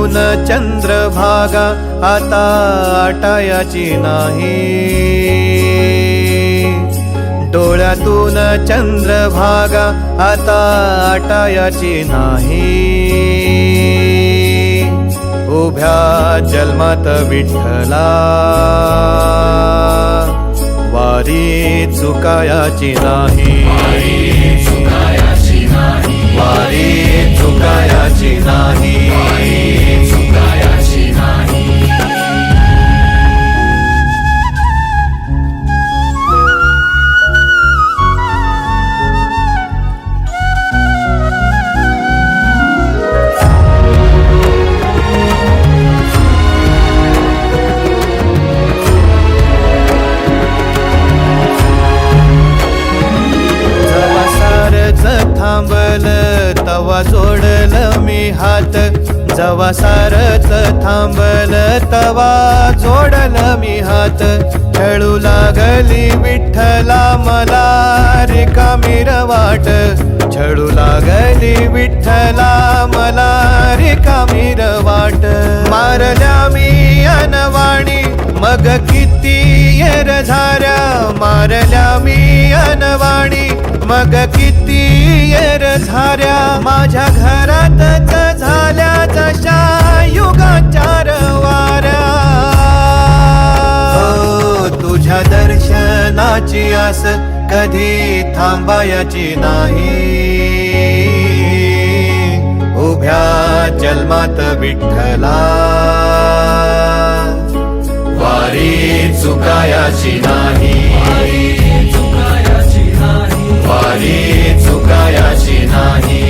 डोळ्यातून चंद्रभागा आता आटायाची नाही, डोळ्यातून चंद्रभागा आता आटायाची नाही। उभ्या जन्मात विठ्ठला वारी चुकायाची नाही, वारी चुकायाची नाही, वारी चुकायाची नाही, वारी चुकायाची नाही। थांबल तवा जोडल मी हात, जवा सारच थांबल तवा जोडल मी हात। खेळू लागली विठ्ठला मला रिकामी वाट, छळू लागली विठ्ठला मला रिकामी वाट। मारल्या मी अनवाणी मग किती येर झाऱ्या, मारल्या मी अनवाणी मग किती येर झाऱ्या। माझ्या घरातच झाल्या जशा युगाचार वाऱ्या। तुझ्या दर्शनाची आस कधी थांबायची नाही, उभ्या जन्मात विठ्ठला वारी चुकायाची नाही, वारी चुकायाची नाही, वारी चुकायाची नाही।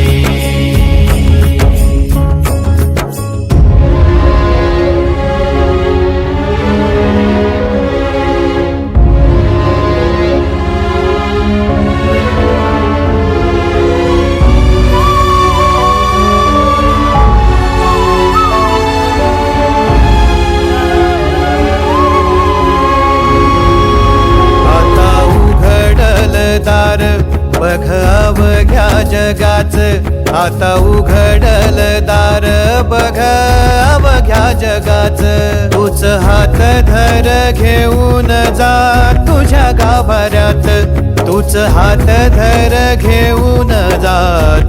दार बघ अवघ्या जगाच, आता उघडल दार बघ अवघ्या जगाच। तूच हात धर घेऊन जा तुझ्या गाभाऱ्यात, तूच हात धर घेऊन जा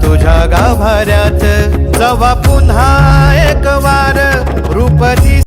तुझ्या गाभाऱ्यात। जवा पुन्हा एक वार रूप